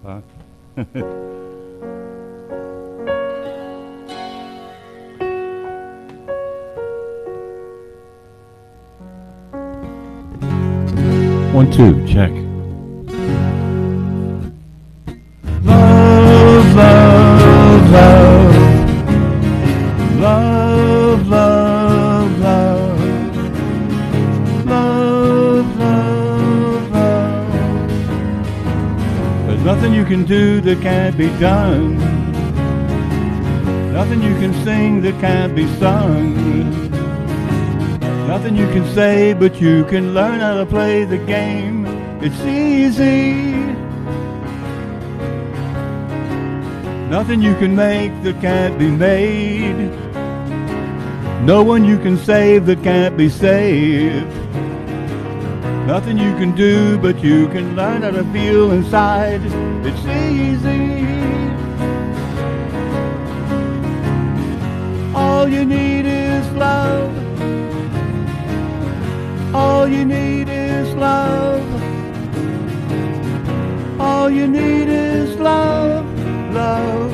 huh? 1, 2, check. Love, love, love. Love, love, love. Love, love, love. There's nothing you can do that can't be done. Nothing you can sing that can't be sung. Nothing you can say, but you can learn how to play the game. It's easy. Nothing you can make that can't be made. No one you can save that can't be saved. Nothing you can do, but you can learn how to feel inside. It's easy. All you need is love. All you need is love. All you need is love. Love.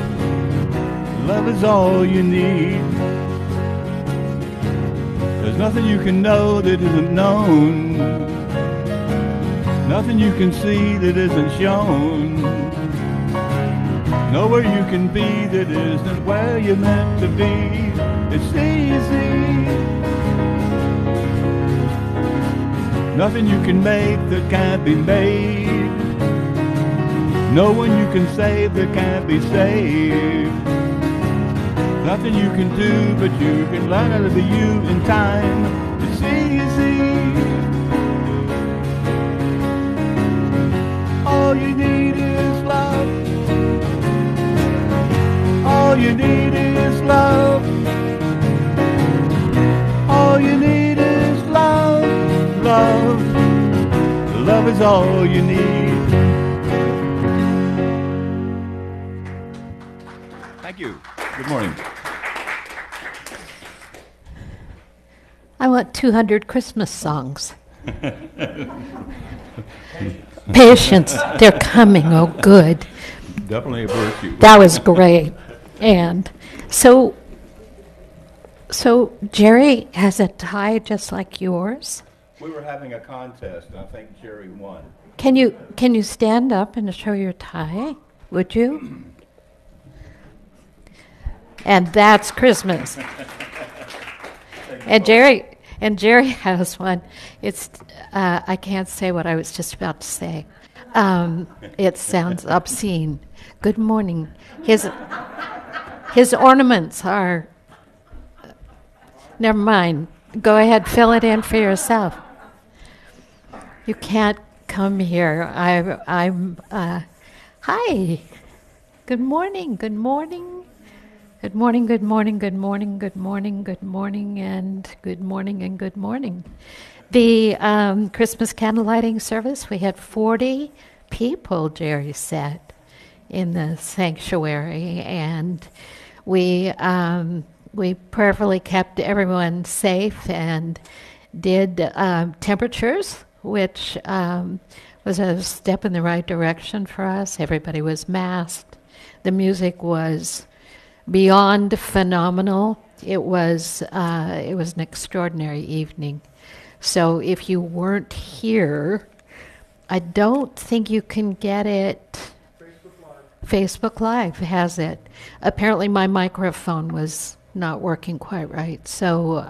Love is all you need. There's nothing you can know that isn't known. Nothing you can see that isn't shown. Nowhere you can be that isn't where you're meant to be. It's easy. Nothing you can make that can't be made. No one you can save that can't be saved. Nothing you can do, but you can learn how to be you in time. It's easy. All you need is love. All you need is love. All you need is love. Love. Love is all you need. Thank you. Good morning. I want 200 Christmas songs. Patience, they're coming. Oh, good. Definitely a virtue. That was great. And so Jerry has a tie just like yours. We were having a contest, and I think Jerry won. Can you stand up and show your tie? Would you? And that's Christmas. And Jerry has one. It's I can't say what I was just about to say. It sounds obscene. Good morning. His ornaments are. Never mind. Go ahead, fill it in for yourself. You can't come here. I'm. Hi. Good morning. Good morning. Good morning, good morning, good morning, good morning, good morning, and good morning, and good morning. The Christmas candle lighting service, we had 40 people, Jerry said, in the sanctuary, and we prayerfully kept everyone safe and did temperatures, which was a step in the right direction for us. Everybody was masked. The music was beyond phenomenal. It was an extraordinary evening. So if you weren't here, I don't think you can get it. Facebook Live has it. Apparently my microphone was not working quite right. So,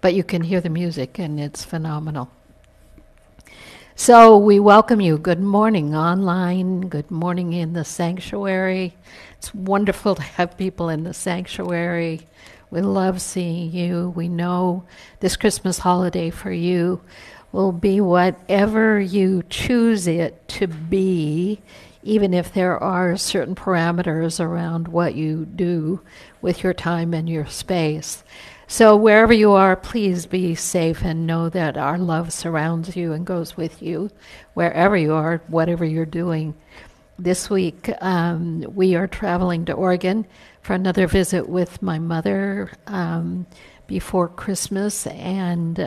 but you can hear the music and it's phenomenal. So we welcome you. Good morning online. Good morning in the sanctuary. It's wonderful to have people in the sanctuary. We love seeing you. We know this Christmas holiday for you will be whatever you choose it to be, even if there are certain parameters around what you do with your time and your space. So wherever you are, please be safe and know that our love surrounds you and goes with you wherever you are, whatever you're doing. this week we are traveling to Oregon for another visit with my mother before Christmas, and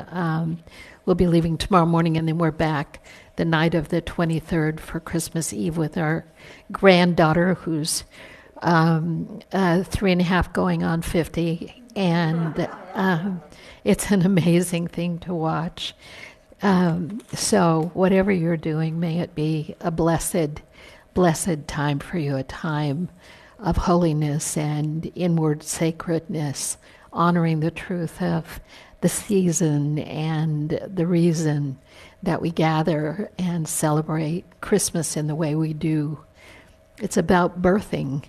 we'll be leaving tomorrow morning, and then we're back the night of the 23rd for Christmas Eve with our granddaughter, who's 3.5 going on 50, and it's an amazing thing to watch. So whatever you're doing, may it be a blessed time for you, a time of holiness and inward sacredness, honoring the truth of the season and the reason that we gather and celebrate Christmas in the way we do. It's about birthing.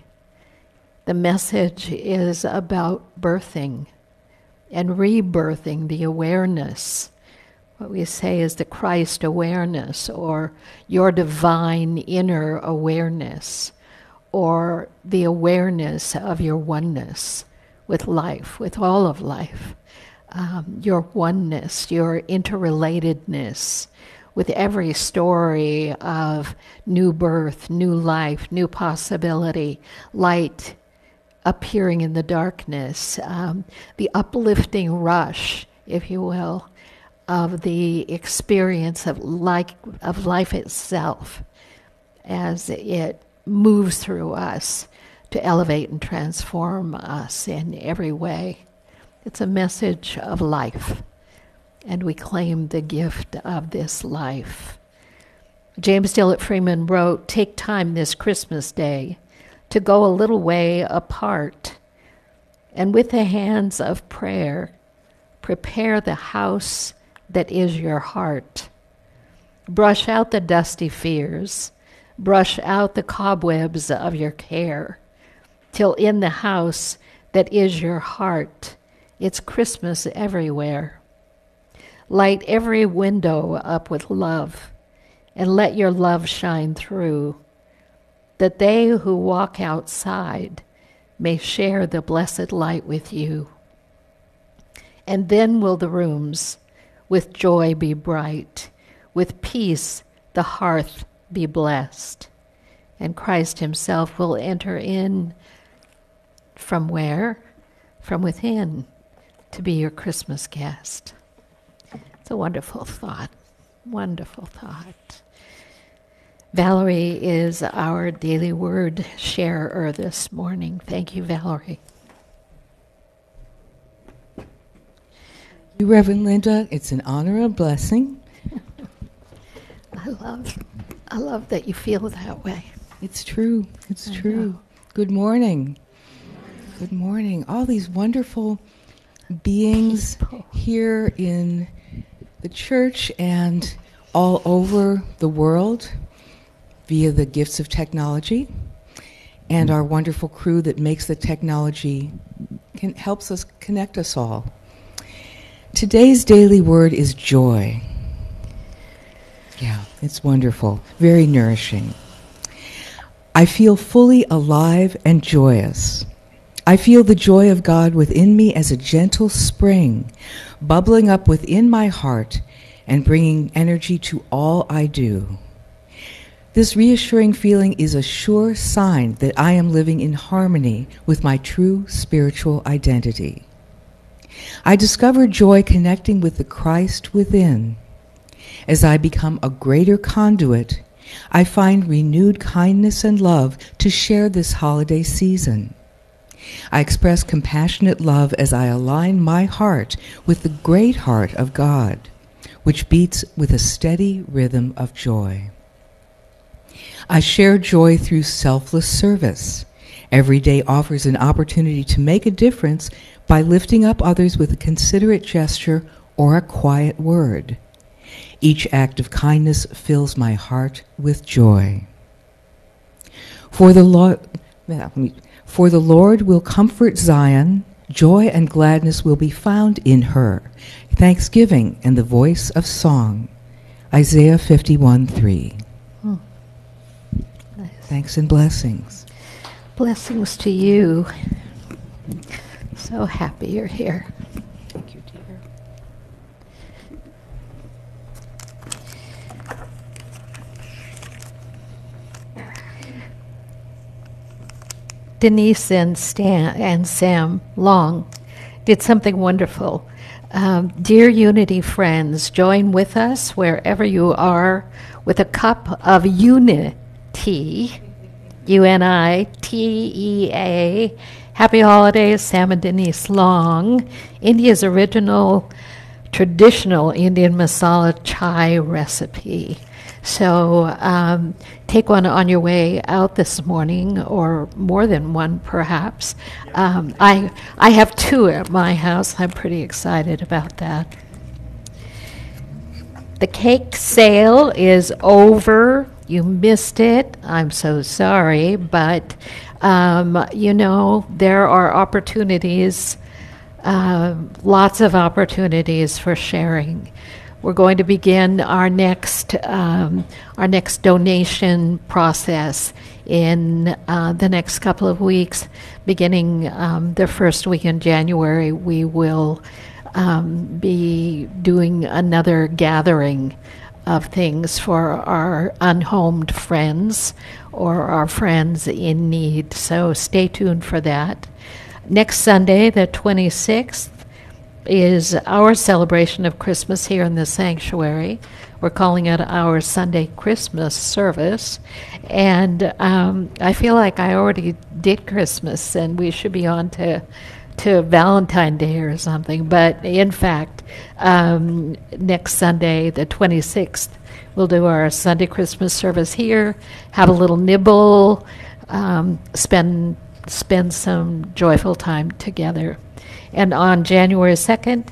The message is about birthing and rebirthing the awareness. What we say is the Christ awareness, or your divine inner awareness, or the awareness of your oneness with life, with all of life. Your oneness, your interrelatedness with every story of new birth, new life, new possibility, light appearing in the darkness, the uplifting rush, if you will, of the experience of life itself as it moves through us to elevate and transform us in every way. It's a message of life, and we claim the gift of this life. James Dillett Freeman wrote, "Take time this Christmas day to go a little way apart, and with the hands of prayer, prepare the house that is your heart. Brush out the dusty fears, brush out the cobwebs of your care, till in the house that is your heart, it's Christmas everywhere. Light every window up with love, and let your love shine through, that they who walk outside may share the blessed light with you. And then will the rooms with joy be bright, with peace the hearth be blessed, and Christ himself will enter in from where? From within, to be your Christmas guest." It's a wonderful thought, wonderful thought. Valerie is our daily word sharer this morning. Thank you, Valerie. Reverend Linda, it's an honor and blessing. I love that you feel that way. It's true. It's true. Good morning. Good morning. All these wonderful beings People here in the church and all over the world via the gifts of technology, and our wonderful crew that makes the technology helps us connect us all. Today's daily word is joy. Yeah, it's wonderful, very nourishing. I feel fully alive and joyous. I feel the joy of God within me as a gentle spring, bubbling up within my heart and bringing energy to all I do. This reassuring feeling is a sure sign that I am living in harmony with my true spiritual identity. I discover joy connecting with the Christ within. As I become a greater conduit, I find renewed kindness and love to share this holiday season. I express compassionate love as I align my heart with the great heart of God, which beats with a steady rhythm of joy. I share joy through selfless service. Every day offers an opportunity to make a difference by lifting up others with a considerate gesture or a quiet word. Each act of kindness fills my heart with joy. For the Lord will comfort Zion, joy and gladness will be found in her, thanksgiving and the voice of song. Isaiah 51:3. Nice. Thanks and blessings. Blessings to you. So happy you're here. Thank you, dear. Denise and Stan and Sam Long did something wonderful. Dear Unity friends, join with us wherever you are with a cup of unity, UNITEA. Happy holidays, Sam and Denise Long, India's original traditional Indian masala chai recipe. So take one on your way out this morning, or more than one perhaps. I have two at my house. I'm pretty excited about that. The cake sale is over. You missed it. I'm so sorry, but there are opportunities, lots of opportunities for sharing. We're going to begin our next donation process in the next couple of weeks. Beginning the first week in January, we will be doing another gathering of things for our unhomed friends or our friends in need. So stay tuned for that. Next Sunday, the 26th, is our celebration of Christmas here in the sanctuary. We're calling it our Sunday Christmas service. And I feel like I already did Christmas and we should be on to Valentine's Day or something. But in fact, next Sunday, the 26th, we'll do our Sunday Christmas service here, have a little nibble, spend some joyful time together. And on January 2nd,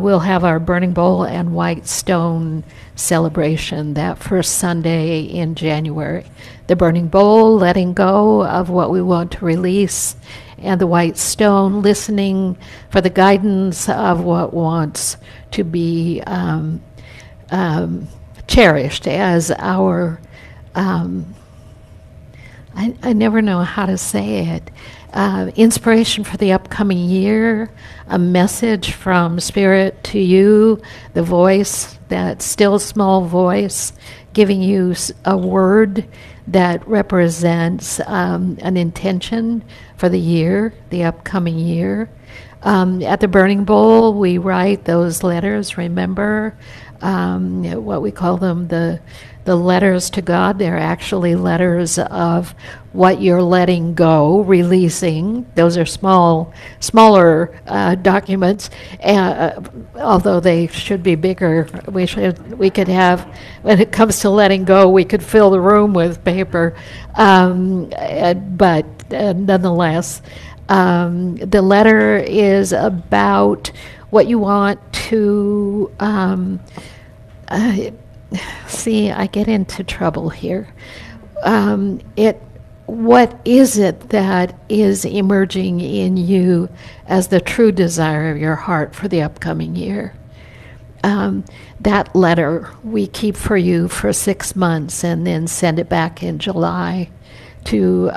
we'll have our Burning Bowl and White Stone celebration that first Sunday in January. The Burning Bowl, letting go of what we want to release, and the White Stone, listening for the guidance of what wants to be cherished as our, I never know how to say it, inspiration for the upcoming year, a message from Spirit to you, the voice, that still small voice, giving you a word that represents an intention for the year, the upcoming year. At the Burning Bowl, we write those letters, remember, what we call them, the letters to God. They're actually letters of what you're letting go, releasing. Those are smaller documents, although they should be bigger. We could have, when it comes to letting go, we could fill the room with paper, but nonetheless, the letter is about what you want to see, I get into trouble here. What is it that is emerging in you as the true desire of your heart for the upcoming year? That letter we keep for you for 6 months and then send it back in July to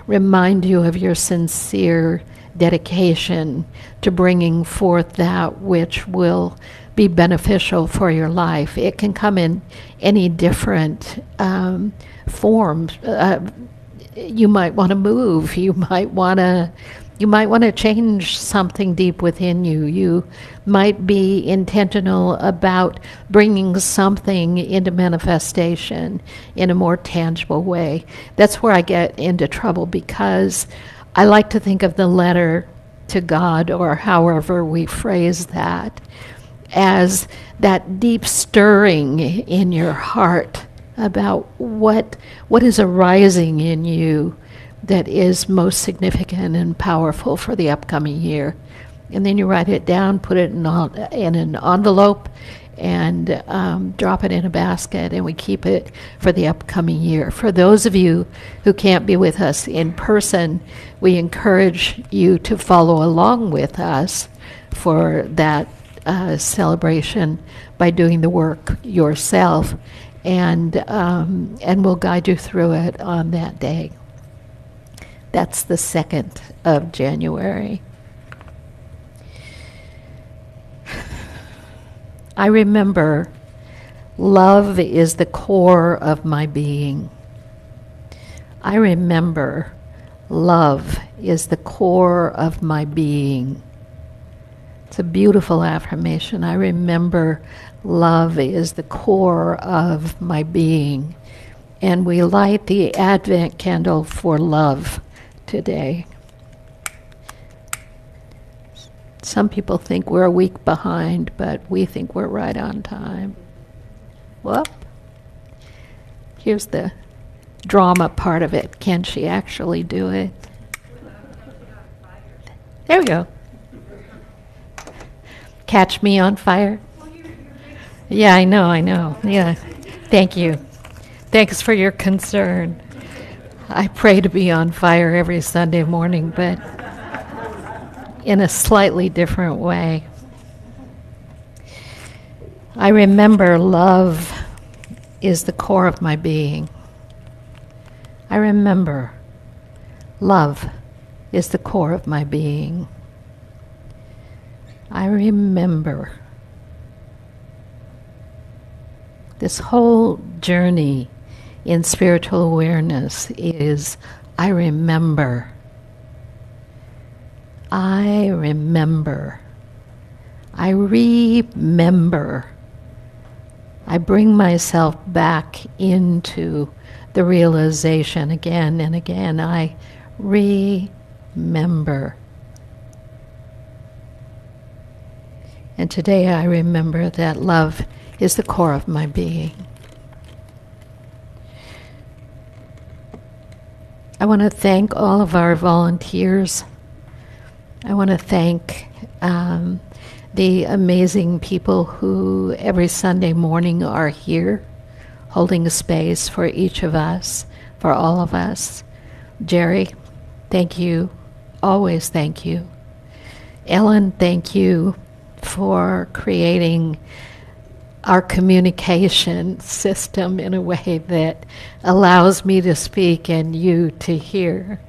remind you of your sincere dedication to bringing forth that which will be beneficial for your life. It can come in any different form. You might want to move. You might want to change something deep within you. You might be intentional about bringing something into manifestation in a more tangible way. That's where I get into trouble, because I like to think of the letter to God, or however we phrase that, as that deep stirring in your heart about what is arising in you that is most significant and powerful for the upcoming year. And then you write it down, put it in an envelope, and drop it in a basket, and we keep it for the upcoming year. For those of you who can't be with us in person, we encourage you to follow along with us for that celebration by doing the work yourself, and we'll guide you through it on that day. That's the 2nd of January. I remember love is the core of my being. I remember love is the core of my being. It's a beautiful affirmation. I remember love is the core of my being. And we light the Advent candle for love today. Some people think we're a week behind, but we think we're right on time. Whoop. Here's the drama part of it. Can she actually do it? There we go. Catch me on fire? Yeah, I know. Yeah. Thank you. Thanks for your concern. I pray to be on fire every Sunday morning, but in a slightly different way. I remember love is the core of my being. I remember love is the core of my being. I remember this whole journey in spiritual awareness is I remember. I remember. I remember. I bring myself back into the realization again and again. I remember. And today I remember that love is the core of my being. I want to thank all of our volunteers. I want to thank the amazing people who every Sunday morning are here, holding a space for each of us, for all of us. Jerry, thank you. Always thank you. Ellen, thank you for creating our communication system in a way that allows me to speak and you to hear.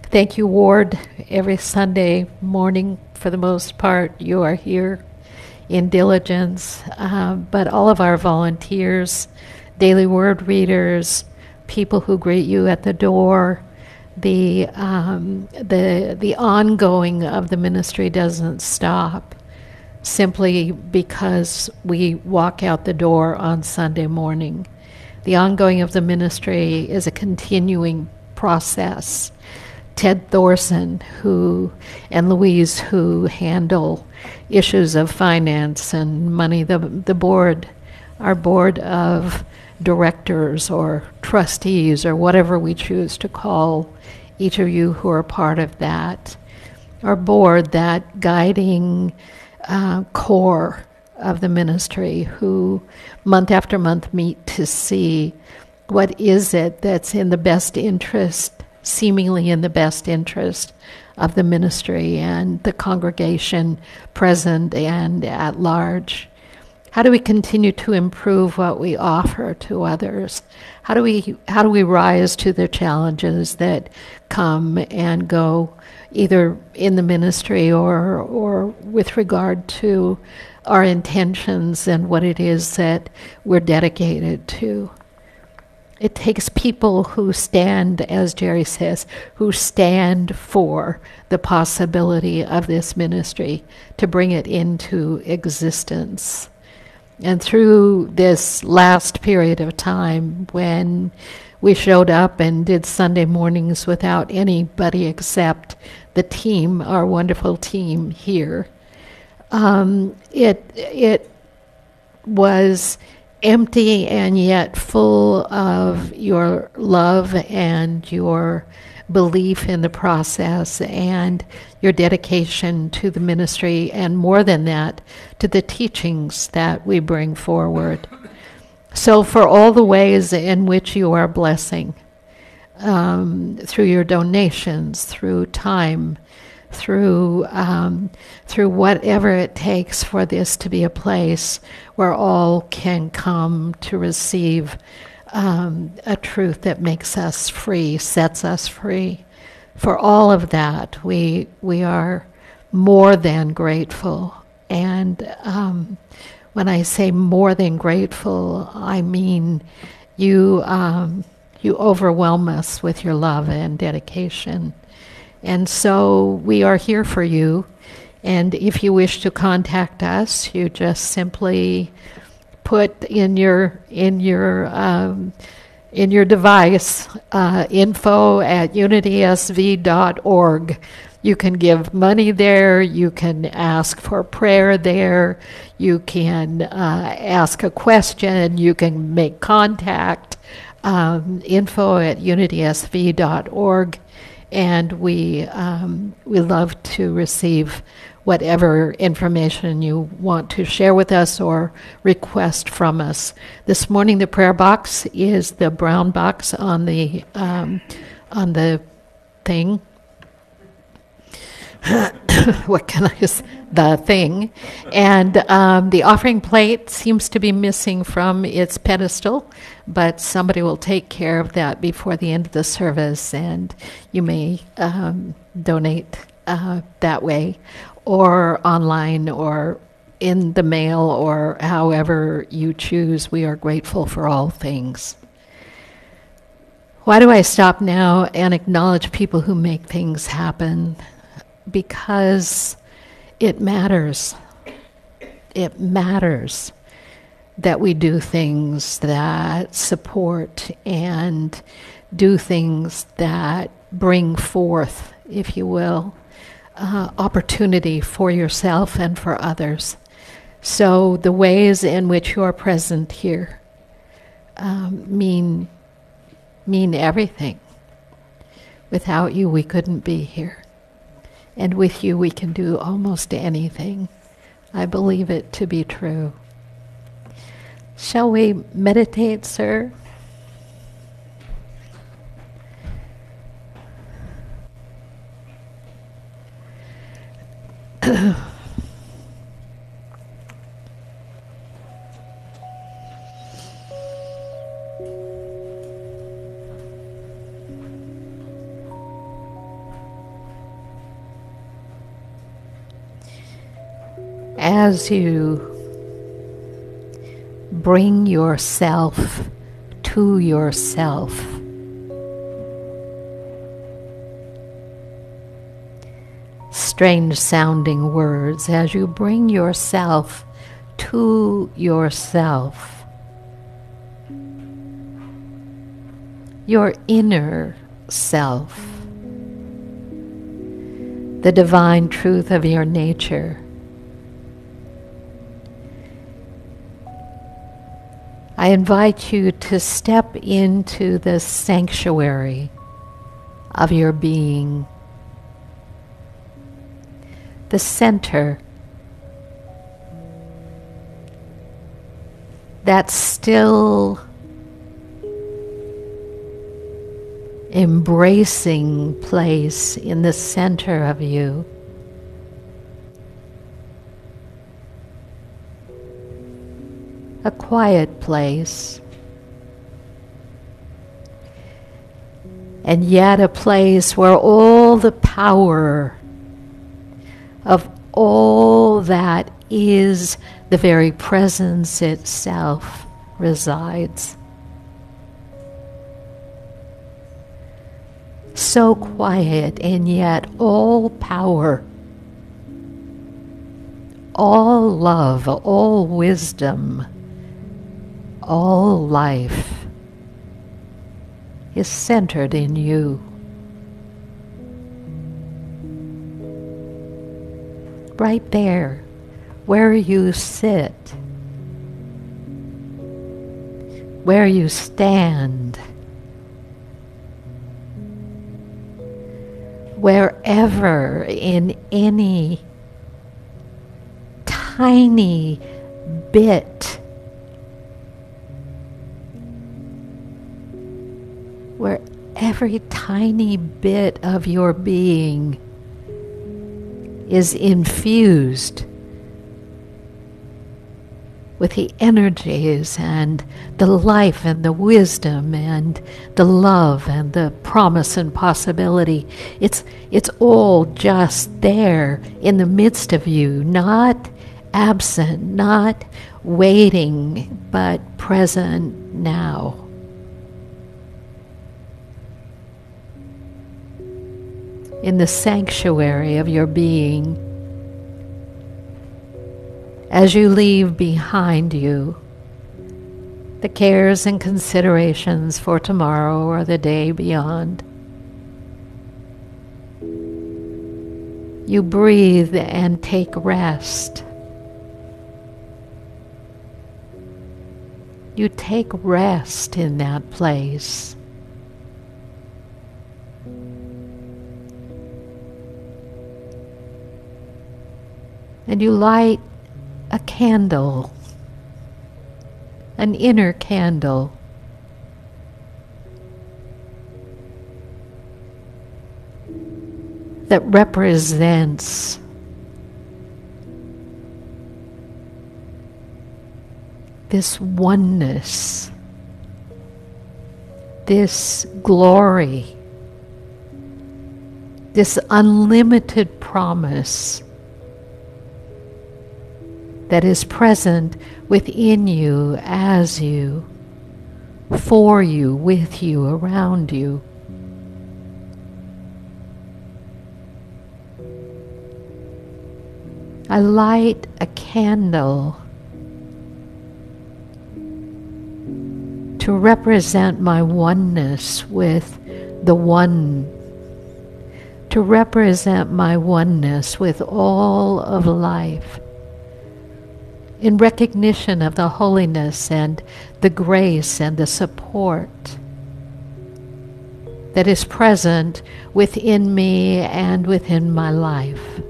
Thank you, Ward. Every Sunday morning, for the most part, you are here in diligence. But all of our volunteers, daily word readers, people who greet you at the door, the ongoing of the ministry doesn't stop simply because we walk out the door on Sunday morning. The ongoing of the ministry is a continuing process. Ted Thorson, and Louise, who handle issues of finance and money, the board, our board of directors or trustees or whatever we choose to call each of you who are part of that, our board, that guiding core of the ministry, who month after month meet to see what is it that's in the best interest, seemingly in the best interest of the ministry and the congregation present and at large. How do we continue to improve what we offer to others? How do we rise to the challenges that come and go, either in the ministry or with regard to our intentions and what it is that we're dedicated to? It takes people who stand, as Jerry says, who stand for the possibility of this ministry to bring it into existence. And through this last period of time when we showed up and did Sunday mornings without anybody except the team, our wonderful team here, it was empty and yet full of your love and your belief in the process and your dedication to the ministry, and more than that, to the teachings that we bring forward. So for all the ways in which you are blessing, through your donations, through time, through whatever it takes for this to be a place where all can come to receive a truth that makes us free, sets us free. For all of that, we are more than grateful. And when I say more than grateful, I mean you You overwhelm us with your love and dedication. And so we are here for you. And if you wish to contact us, you just simply put in your device info@unitysv.org. You can give money there. You can ask for prayer there. You can ask a question. You can make contact. Info@unitysv.org. And we love to receive whatever information you want to share with us or request from us. This morning, the prayer box is the brown box on the thing. What can I say? The thing. And the offering plate seems to be missing from its pedestal, but somebody will take care of that before the end of the service, and you may donate that way, or online, or in the mail, or however you choose. We are grateful for all things. Why do I stop now and acknowledge people who make things happen? Because it matters. It matters that we do things that support and do things that bring forth, if you will, opportunity for yourself and for others. So the ways in which you are present here mean everything. Without you, we couldn't be here. And with you, we can do almost anything. I believe it to be true. Shall we meditate, sir? As you bring yourself to yourself, strange sounding words, as you bring yourself to yourself, your inner self, the divine truth of your nature, I invite you to step into the sanctuary of your being, the center, that still embracing place in the center of you. A quiet place, and yet a place where all the power of all that is the very presence itself resides. So quiet, and yet all power, all love, all wisdom, all life is centered in you. Right there, where you sit, where you stand, wherever in any tiny bit, where every tiny bit of your being is infused with the energies and the life and the wisdom and the love and the promise and possibility. It's all just there in the midst of you, not absent, not waiting, but present now. in the sanctuary of your being as you leave behind you the cares and considerations for tomorrow or the day beyond. You breathe and take rest. You take rest in that place. And you light a candle, an inner candle, that represents this oneness, this glory, this unlimited promise that is present within you, as you, for you, with you, around you. I light a candle to represent my oneness with the One, to represent my oneness with all of life, in recognition of the holiness and the grace and the support that is present within me and within my life.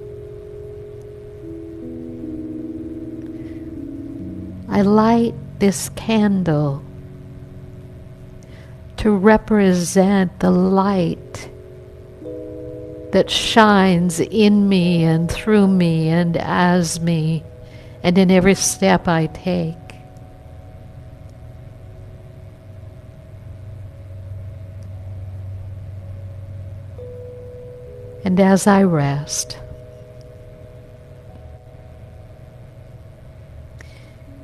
I light this candle to represent the light that shines in me and through me and as me and in every step I take. And as I rest,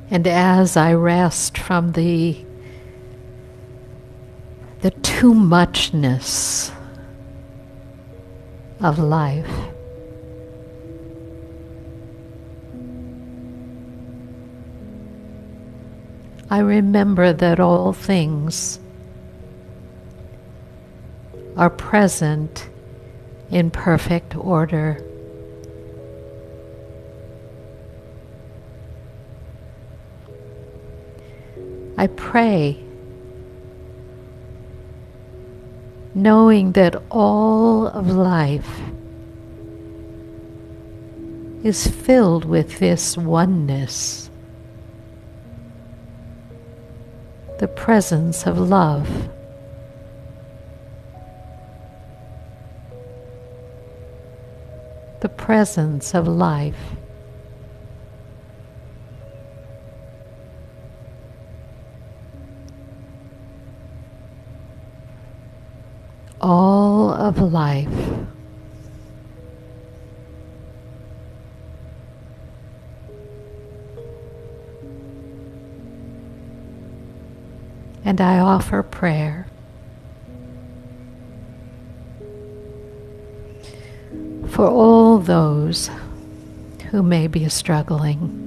and as I rest from the too muchness of life, I remember that all things are present in perfect order. I pray, knowing that all of life is filled with this oneness, the presence of love. The presence of life. All of life. And I offer prayer for all those who may be struggling.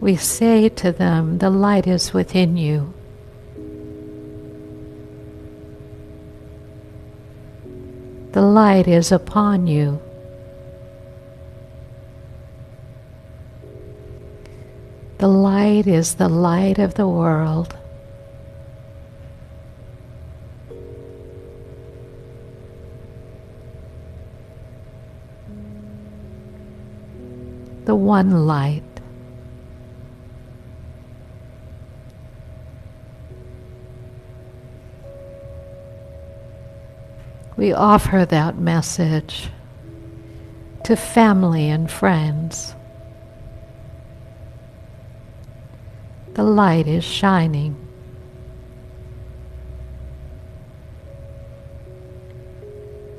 We say to them, the light is within you. The light is upon you. The light is the light of the world. The one light. We offer that message to family and friends. The light is shining.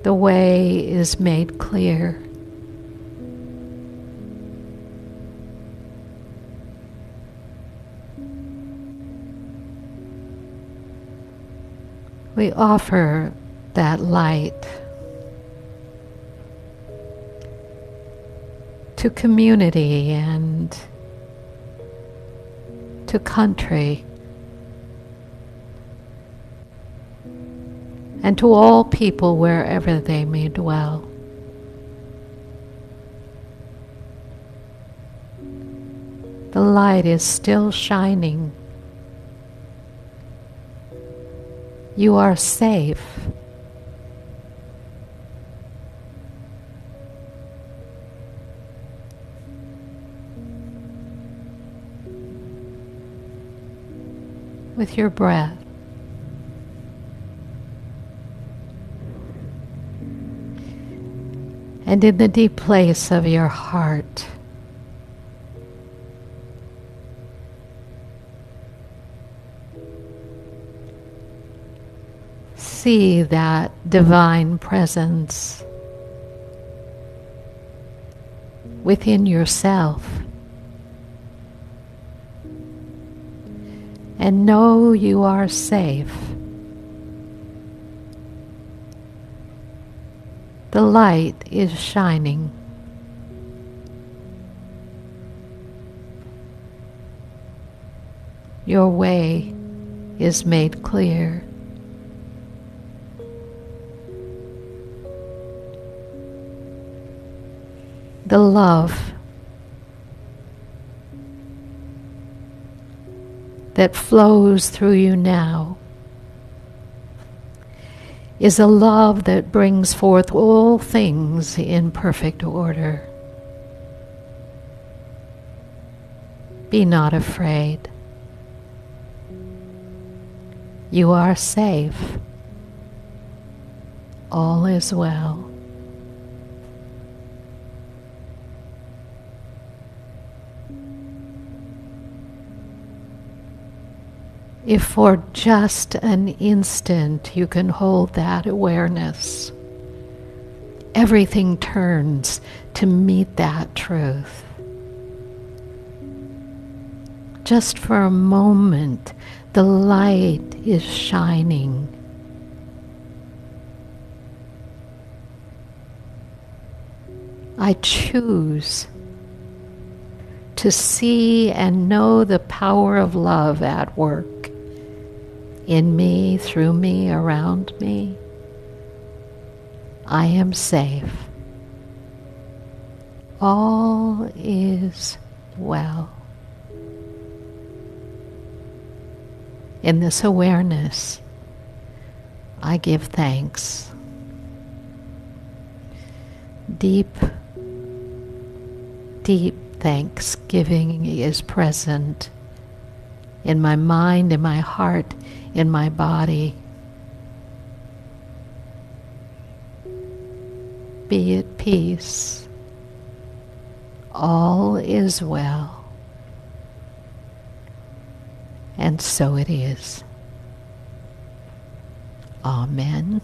The way is made clear. We offer that light to community and to country and to all people wherever they may dwell. The light is still shining. You are safe. With your breath. And in the deep place of your heart, see that divine presence within yourself. And know you are safe. The light is shining. Your way is made clear. The love that flows through you now is a love that brings forth all things in perfect order. Be not afraid. You are safe. All is well. If for just an instant you can hold that awareness, everything turns to meet that truth. Just for a moment, the light is shining. I choose to see and know the power of love at work in me, through me, around me. I am safe. All is well. In this awareness, I give thanks. Deep, deep thanksgiving is present in my mind, in my heart, in my body. Be at peace. All is well. And so it is. Amen.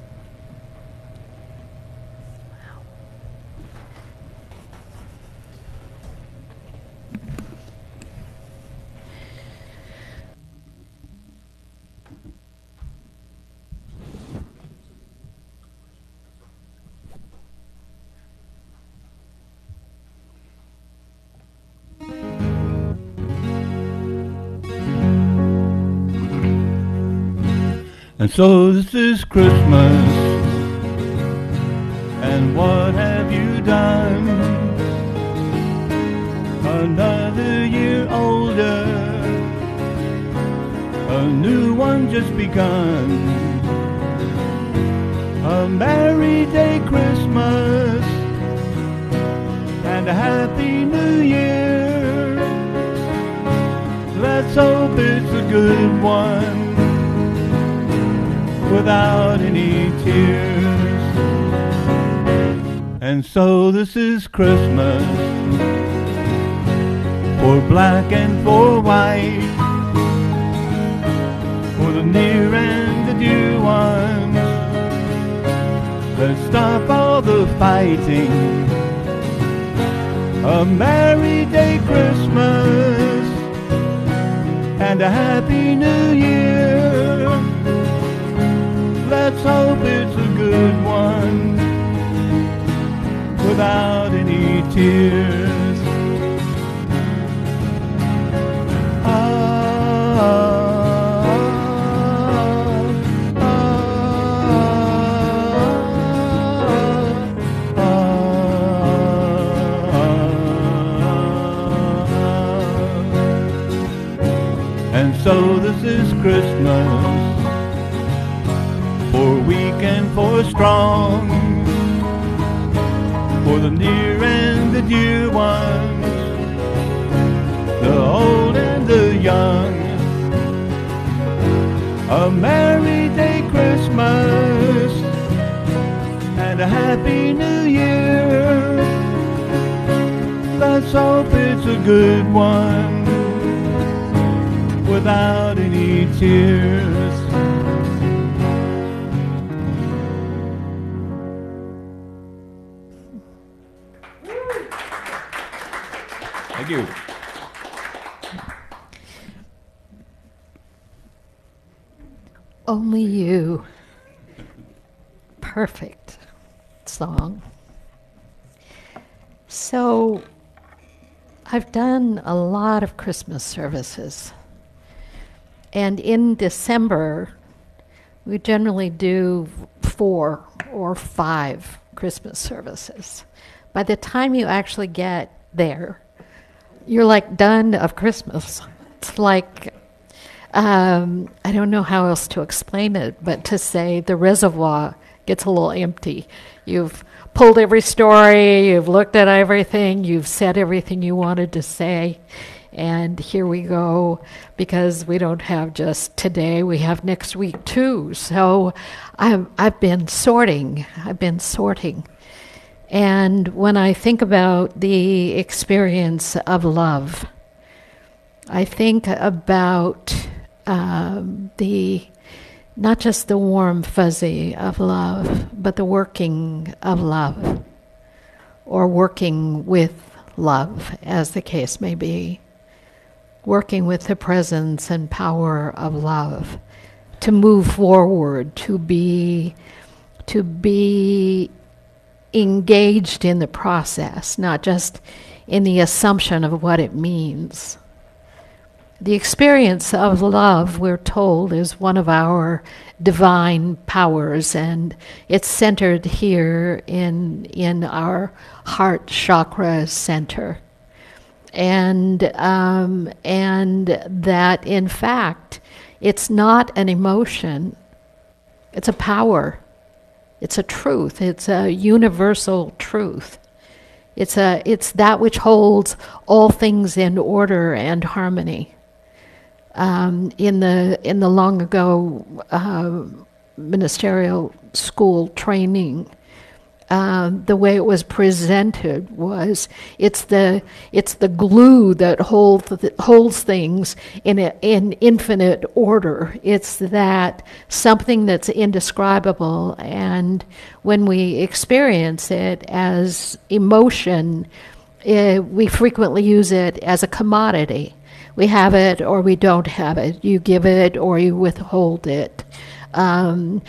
And so this is Christmas, and what have you done? Another year older, a new one just begun. A merry day Christmas, and a happy new year. Let's hope it's a good one, without any tears. And so this is Christmas, for black and for white, for the near and the dear ones. Let's stop all the fighting. A merry day Christmas, and a happy new year. Let's hope it's a good one without any tears. And so this is Christmas, for weak and for strong, for the near and the dear ones, the old and the young. A merry day Christmas and a happy new year. Let's hope it's a good one without any tears. Thank you. Only You. Perfect song. So, I've done a lot of Christmas services. And in December, we generally do 4 or 5 Christmas services. By the time you actually get there, you're like done of Christmas. It's like, I don't know how else to explain it, but to say the reservoir gets a little empty. You've pulled every story, you've looked at everything, you've said everything you wanted to say, and here we go, because we don't have just today, we have next week too. So I've been sorting. And when I think about the experience of love, I think about not just the warm fuzzy of love, but the working of love, or working with love, as the case may be. Working with the presence and power of love to move forward, to be engaged in the process, not just in the assumption of what it means. The experience of love, we're told, is one of our divine powers, and it's centered here in our heart chakra center. And that, in fact, it's not an emotion, it's a power, it's a truth, it's a universal truth. It's that which holds all things in order and harmony. In the long ago ministerial school training, the way it was presented was it's the glue that holds things in infinite order. It's that something that's indescribable, and when we experience it as emotion, we frequently use it as a commodity. We have it or we don't have it. You give it or you withhold it. The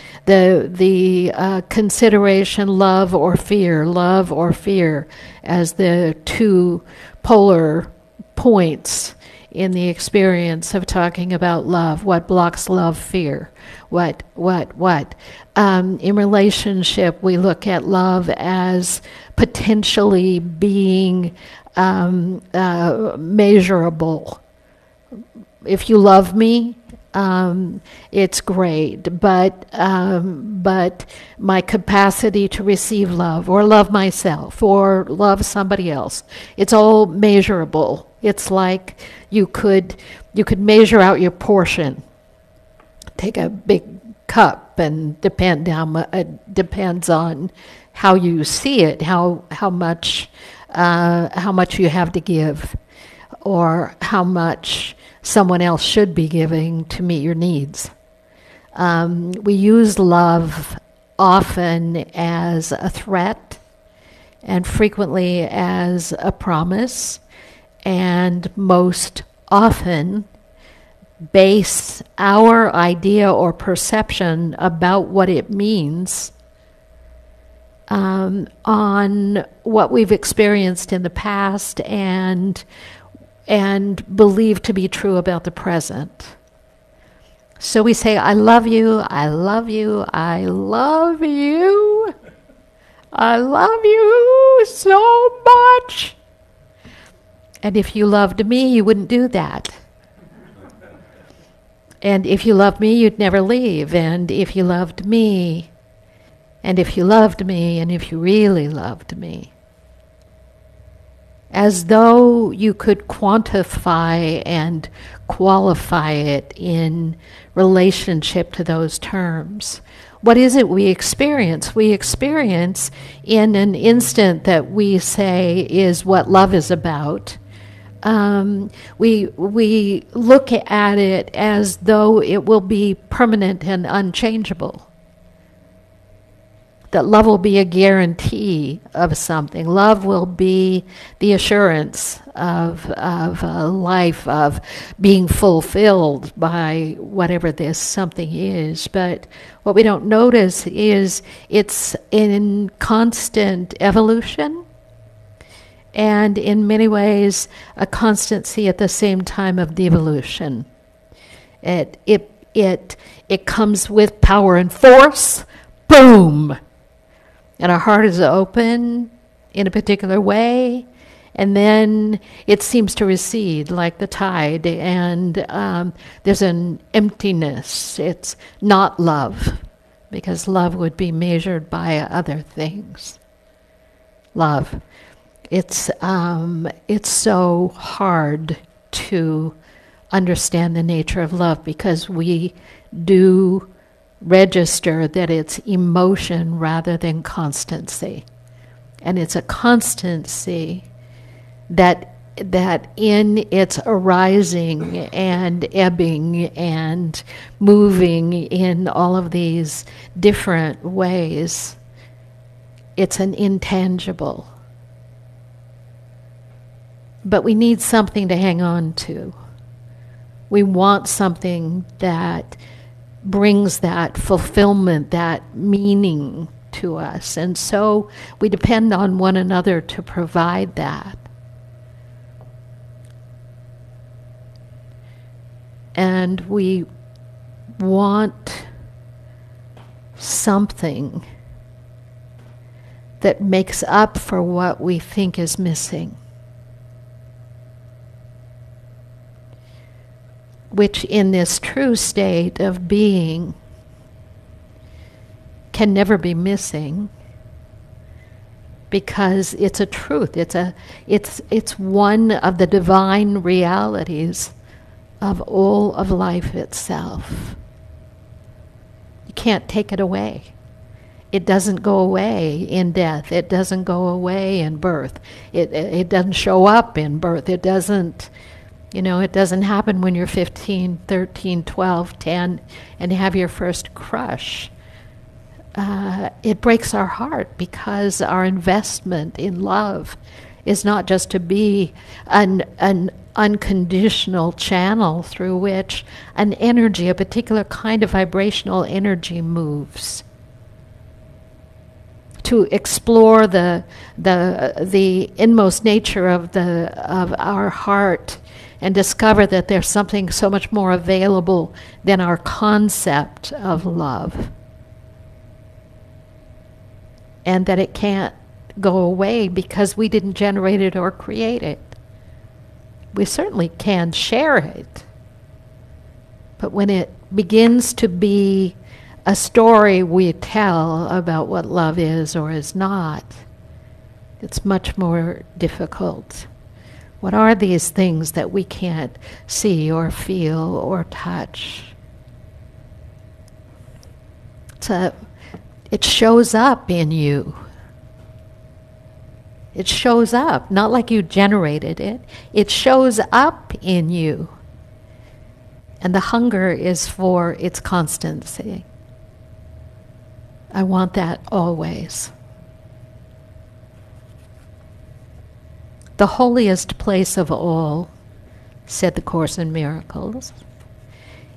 consideration, love or fear, as the two polar points in the experience of talking about love. What blocks love? Fear. What? In relationship, we look at love as potentially being measurable. If you love me, it's great, but my capacity to receive love, or love myself, or love somebody else, it's all measurable. It's like you could measure out your portion. Take a big cup, and depends on how you see it, how much you have to give, or how much someone else should be giving to meet your needs. We use love often as a threat, and frequently as a promise, and most often base our idea or perception about what it means on what we've experienced in the past and believe to be true about the present. So we say, I love you, I love you, I love you, I love you so much. And if you loved me, you wouldn't do that. And if you loved me, you'd never leave. And if you loved me, and if you loved me, and if you really loved me. As though you could quantify and qualify it in relationship to those terms. What is it we experience? We experience in an instant that we say is what love is about. We look at it as though it will be permanent and unchangeable. That love will be a guarantee of something. Love will be the assurance of a life, of being fulfilled by whatever this something is. But what we don't notice is it's in constant evolution, and in many ways a constancy at the same time of devolution. It comes with power and force, boom! And our heart is open in a particular way, and then it seems to recede like the tide, and there's an emptiness. It's not love, because love would be measured by other things. Love. It's so hard to understand the nature of love, because we do register that it's emotion rather than constancy. And it's a constancy that in its arising and ebbing and moving in all of these different ways, it's an intangible. But we need something to hang on to. We want something that brings that fulfillment, that meaning to us. And so we depend on one another to provide that. And we want something that makes up for what we think is missing, which in this true state of being can never be missing, because it's a truth. It's one of the divine realities of all of life itself. You can't take it away. It doesn't go away in death. It doesn't go away in birth. It doesn't show up in birth. It doesn't happen when you're 15, 13, 12, 10 and have your first crush. It breaks our heart, because our investment in love is not just to be an unconditional channel through which an energy, a particular kind of vibrational energy, moves. To explore the inmost nature of our heart and discover that there's something so much more available than our concept of love. And that it can't go away because we didn't generate it or create it. We certainly can share it. But when it begins to be a story we tell about what love is or is not, it's much more difficult. What are these things that we can't see or feel or touch? It shows up in you. It shows up, not like you generated it. It shows up in you. And the hunger is for its constancy. I want that always. The holiest place of all, said the Course in Miracles,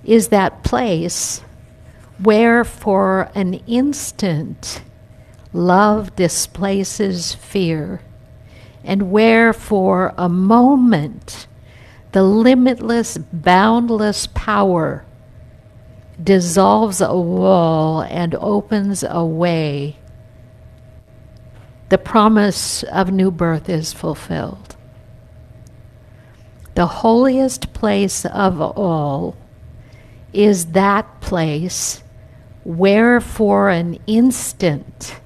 is that place where for an instant love displaces fear, and where for a moment the limitless, boundless power dissolves a wall and opens a way, the promise of new birth is fulfilled. The holiest place of all is that place where for an instant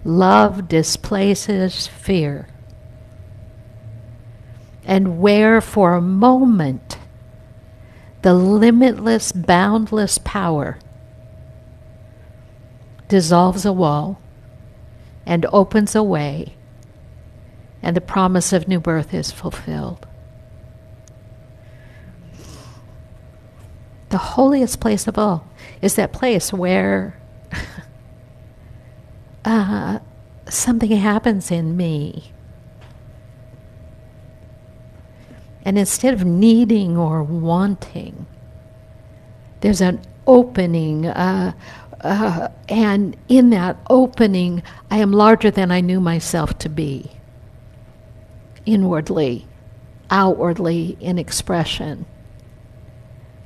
love displaces fear, and where for a moment the limitless, boundless power dissolves a wall and opens a way, and the promise of new birth is fulfilled. The holiest place of all is that place where something happens in me. And instead of needing or wanting, there's an opening, and in that opening, I am larger than I knew myself to be. Inwardly, outwardly, in expression.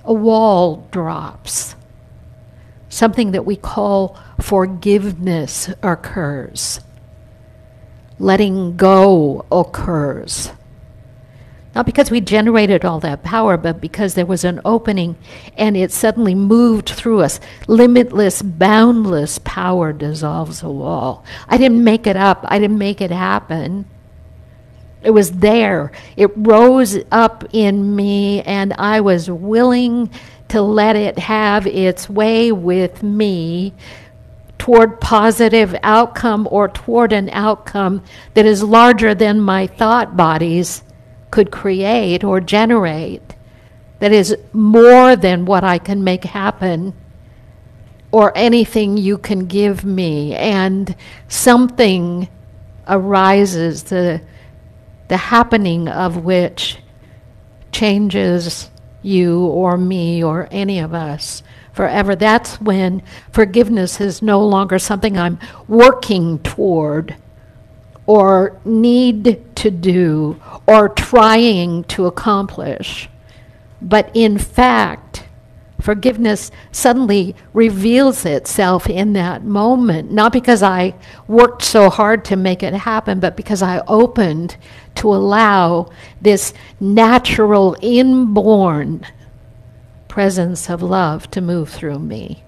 A wall drops. Something that we call forgiveness occurs. Letting go occurs. Not because we generated all that power, but because there was an opening and it suddenly moved through us. Limitless, boundless power dissolves a wall. I didn't make it up. I didn't make it happen. It was there. It rose up in me, and I was willing to let it have its way with me toward positive outcome, or toward an outcome that is larger than my thought bodies could create or generate, that is more than what I can make happen or anything you can give me. And something arises, the happening of which changes you or me or any of us forever. That's when forgiveness is no longer something I'm working toward or need to do or trying to accomplish. But in fact, forgiveness suddenly reveals itself in that moment, not because I worked so hard to make it happen, but because I opened to allow this natural, inborn presence of love to move through me.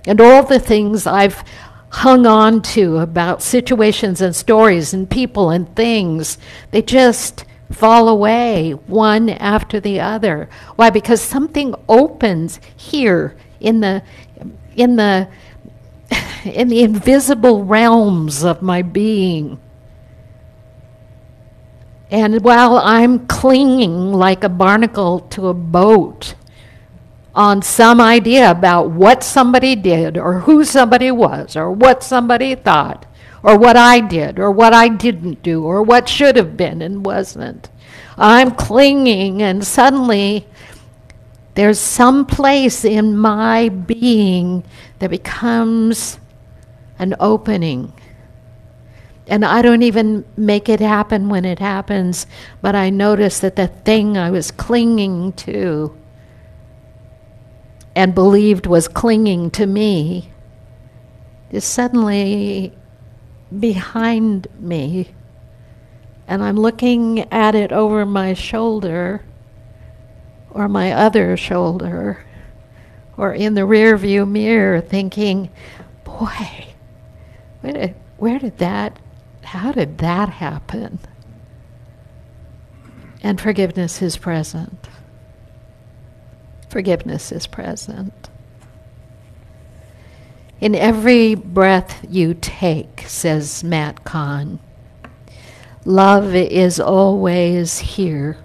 And all the things I've hung on to about situations and stories and people and things, they just fall away one after the other. Why? Because something opens here in the invisible realms of my being. And while I'm clinging like a barnacle to a boat on some idea about what somebody did or who somebody was or what somebody thought or what I did or what I didn't do or what should have been and wasn't, I'm clinging, and suddenly there's some place in my being that becomes an opening. And I don't even make it happen when it happens, but I notice that the thing I was clinging to and believed was clinging to me is suddenly behind me. And I'm looking at it over my shoulder, or my other shoulder, or in the rear view mirror, thinking, boy, how did that happen? And forgiveness is present. Forgiveness is present. In every breath you take, says Matt Kahn, love is always here.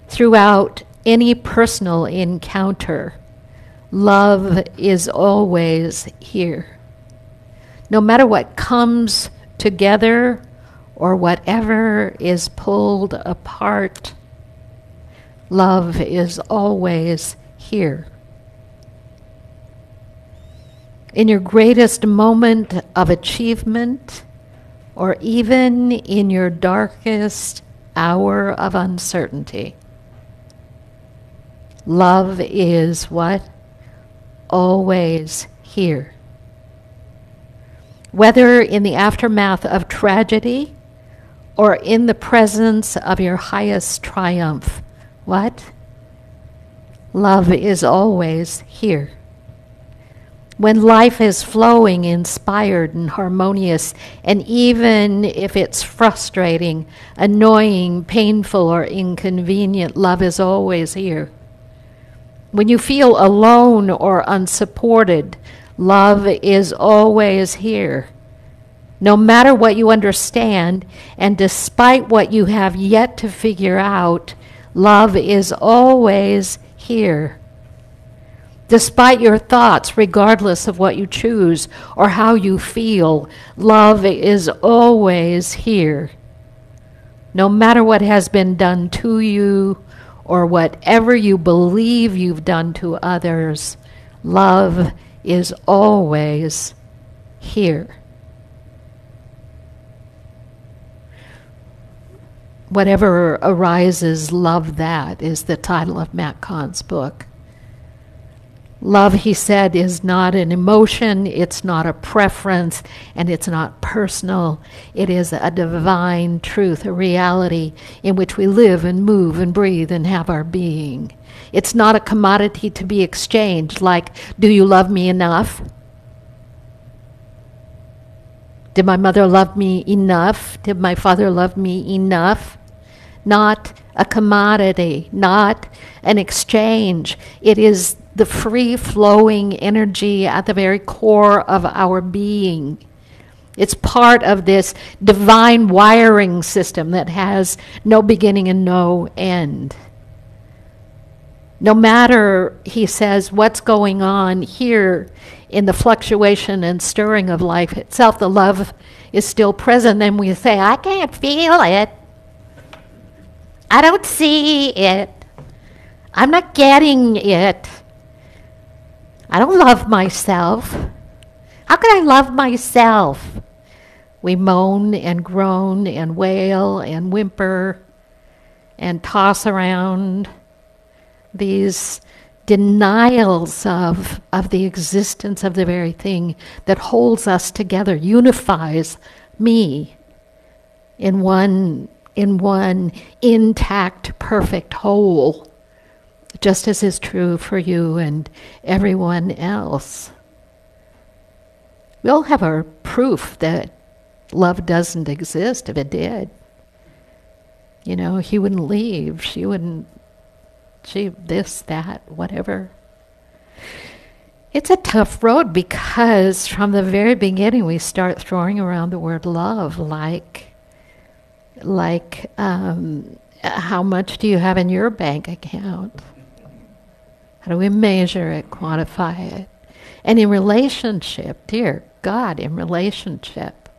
Throughout any personal encounter, love is always here. No matter what comes together or whatever is pulled apart, love is always here. In your greatest moment of achievement, or even in your darkest hour of uncertainty, love is what? Always here. Whether in the aftermath of tragedy or in the presence of your highest triumph, what? Love is always here. When life is flowing, inspired, and harmonious, and even if it's frustrating, annoying, painful, or inconvenient, love is always here. When you feel alone or unsupported, love is always here. No matter what you understand, and despite what you have yet to figure out, love is always here. Despite your thoughts, regardless of what you choose or how you feel, love is always here. No matter what has been done to you or whatever you believe you've done to others, love is always here. Whatever arises, love that is the title of Matt Kahn's book. Love, he said, is not an emotion, it's not a preference, and it's not personal. It is a divine truth, a reality in which we live and move and breathe and have our being. It's not a commodity to be exchanged, like, do you love me enough? Did my mother love me enough? Did my father love me enough? Not a commodity, not an exchange. It is the free-flowing energy at the very core of our being. It's part of this divine wiring system that has no beginning and no end. No matter, he says, what's going on here in the fluctuation and stirring of life itself, the love is still present. Then we say, I can't feel it. I don't see it. I'm not getting it. I don't love myself. How can I love myself? We moan and groan and wail and whimper and toss around these denials of the existence of the very thing that holds us together, unifies me in one intact, perfect whole, just as is true for you and everyone else. We all have our proof that love doesn't exist. If it did, you know, he wouldn't leave, she wouldn't, this, that, whatever. It's a tough road because from the very beginning we start throwing around the word love like how much do you have in your bank account? How do we measure it, quantify it? And in relationship, dear God, in relationship,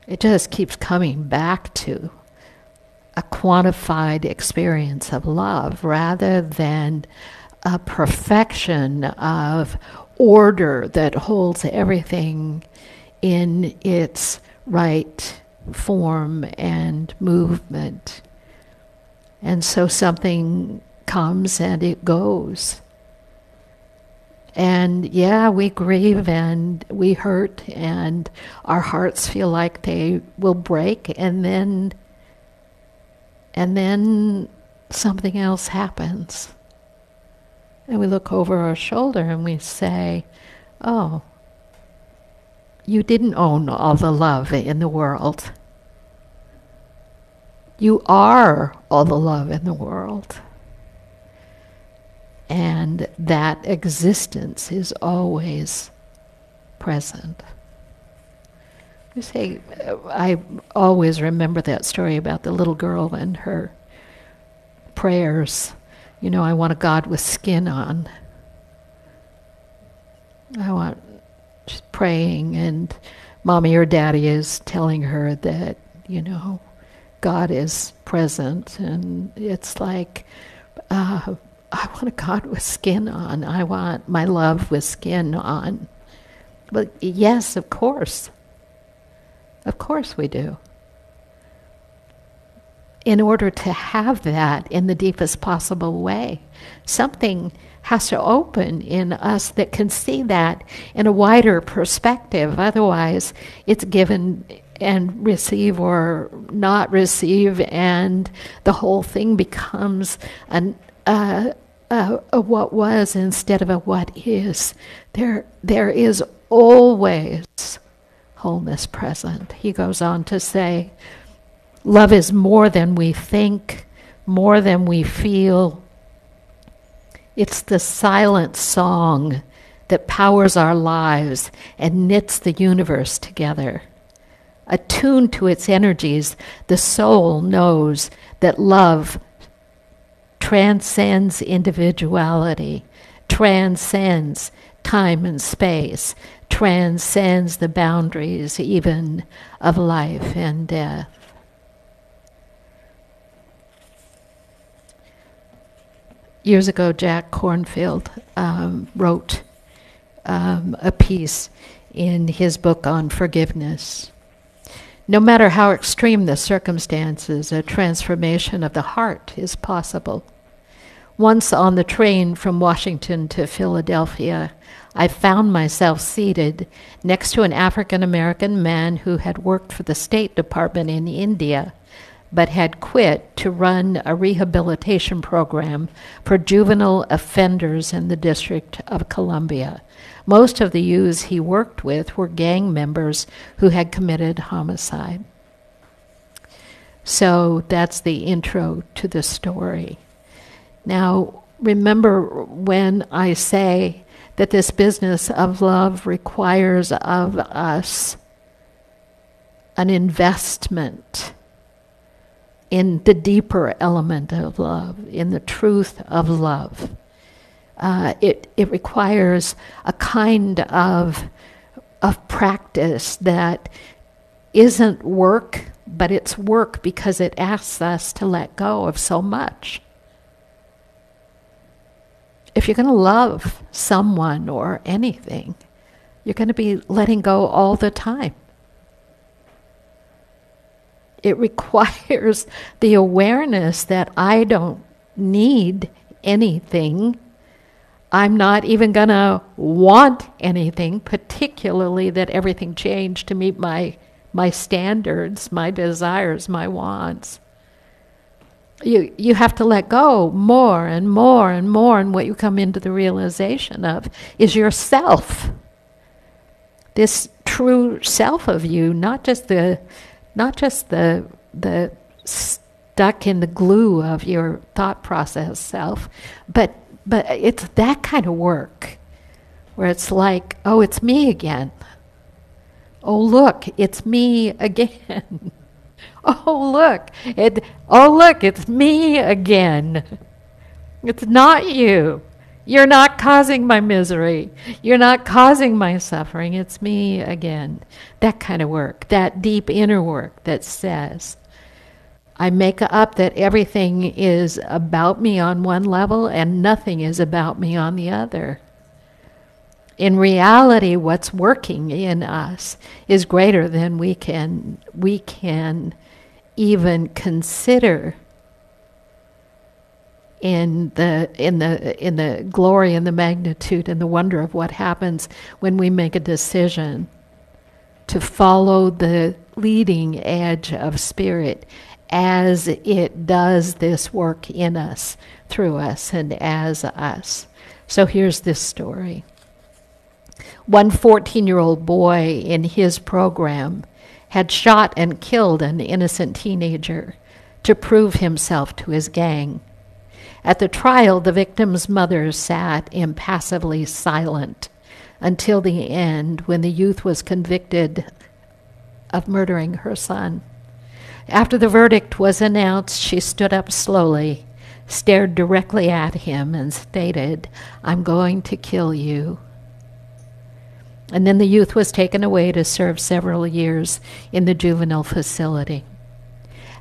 it just keeps coming back to a quantified experience of love rather than a perfection of order that holds everything in its right form and movement. And so something comes and it goes. And yeah, we grieve and we hurt and our hearts feel like they will break, and then something else happens. And we look over our shoulder and we say, oh, you didn't own all the love in the world. You are all the love in the world. And that existence is always present. You say, I always remember that story about the little girl and her prayers. You know, I want a God with skin on. She's praying, and mommy or daddy is telling her that, you know, God is present, and it's like, I want a God with skin on. I want my love with skin on. But yes, of course. Of course we do. In order to have that in the deepest possible way, something has to open in us that can see that in a wider perspective. Otherwise, it's given and receive or not receive, and the whole thing becomes a what was instead of a what is. There is always wholeness present. He goes on to say, love is more than we think, more than we feel. It's the silent song that powers our lives and knits the universe together. Attuned to its energies, the soul knows that love transcends individuality, transcends time and space, transcends the boundaries even of life and death. Years ago, Jack Kornfield wrote a piece in his book on forgiveness. No matter how extreme the circumstances, a transformation of the heart is possible. Once on the train from Washington to Philadelphia, I found myself seated next to an African-American man who had worked for the State Department in India, but had quit to run a rehabilitation program for juvenile offenders in the District of Columbia. Most of the youths he worked with were gang members who had committed homicide. So that's the intro to the story. Now, remember when I say that this business of love requires of us an investment in the deeper element of love, in the truth of love. It requires a kind of practice that isn't work, but it's work because it asks us to let go of so much. If you're going to love someone or anything, you're going to be letting go all the time. It requires the awareness that I don't need anything. I'm not even going to want anything, particularly that everything changed to meet my standards, my desires, my wants. You have to let go more and more and more, and what you come into the realization of is yourself. This true self of you, not just the stuck in the glue of your thought process self, but it's that kind of work where it's like, oh, it's me again. Oh, look, it's me again. Oh, look, it's me again. It's not you. You're not causing my misery. You're not causing my suffering. It's me again. That kind of work, that deep inner work that says, I make up that everything is about me on one level and nothing is about me on the other. In reality, what's working in us is greater than we can even consider in the glory and the magnitude and the wonder of what happens when we make a decision to follow the leading edge of spirit as it does this work in us, through us, and as us. So here's this story. One 14-year-old boy in his program had shot and killed an innocent teenager to prove himself to his gang. At the trial, the victim's mother sat impassively silent until the end, when the youth was convicted of murdering her son. After the verdict was announced, she stood up slowly, stared directly at him, and stated, "I'm going to kill you." And then the youth was taken away to serve several years in the juvenile facility.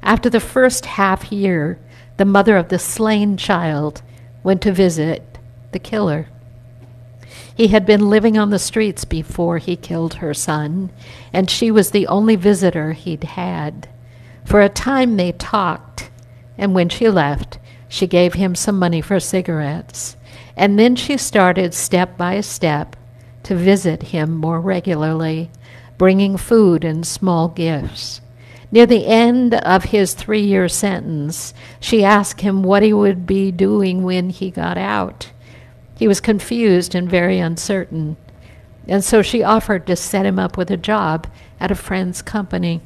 After the first half year, the mother of the slain child went to visit the killer. He had been living on the streets before he killed her son, and she was the only visitor he'd had. For a time they talked, and when she left, she gave him some money for cigarettes. And then she started step by step to visit him more regularly, bringing food and small gifts. Near the end of his 3-year sentence, she asked him what he would be doing when he got out. He was confused and very uncertain, and so she offered to set him up with a job at a friend's company.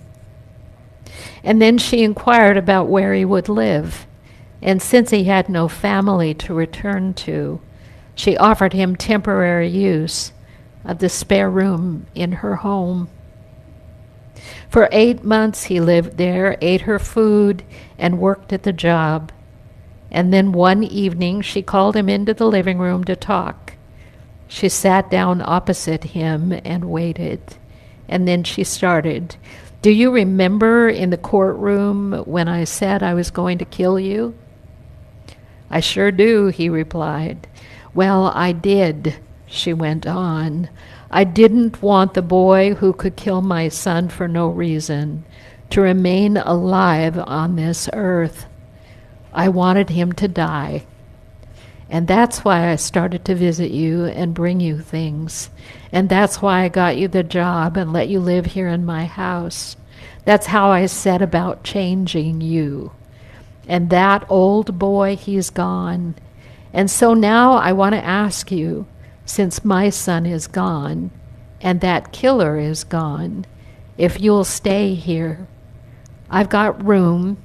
And then she inquired about where he would live, and since he had no family to return to, she offered him temporary use of the spare room in her home. For 8 months he lived there, ate her food, and worked at the job. And then one evening she called him into the living room to talk. She sat down opposite him and waited. And then she started, "Do you remember in the courtroom when I said I was going to kill you?" "I sure do," he replied. "Well, I did," she went on. "I didn't want the boy who could kill my son for no reason to remain alive on this earth. I wanted him to die. And that's why I started to visit you and bring you things. And that's why I got you the job and let you live here in my house. That's how I set about changing you. And that old boy, he's gone. And so now I want to ask you, since my son is gone and that killer is gone, if you'll stay here. I've got room,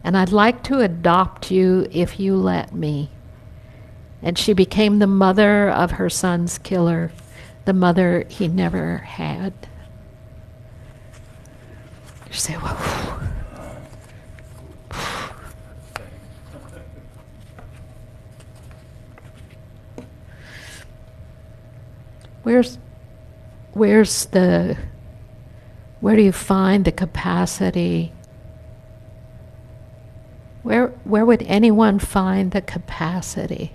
and I'd like to adopt you if you let me." And she became the mother of her son's killer, the mother he never had. You say, whoa. Where do you find the capacity? Where would anyone find the capacity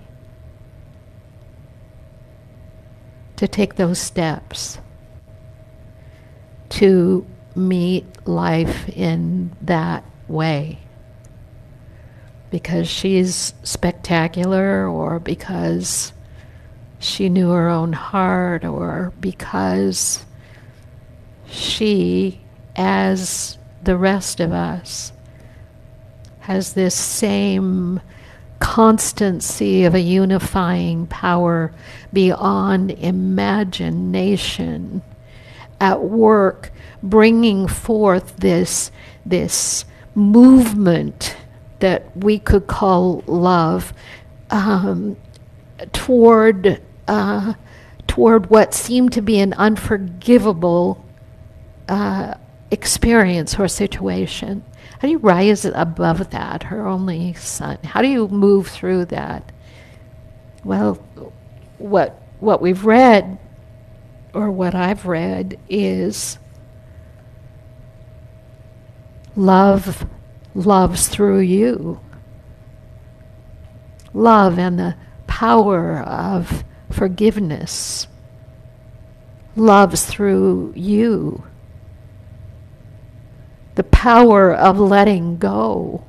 to take those steps to meet life in that way? Because she's spectacular, or because she knew her own heart, or because she, as the rest of us, has this same constancy of a unifying power beyond imagination at work, bringing forth this movement that we could call love, toward what seemed to be an unforgivable experience or situation. How do you rise above that, her only son? How do you move through that? Well, what we've read, or what I've read, is love loves through you. Love and the power of forgiveness loves through you. The power of letting go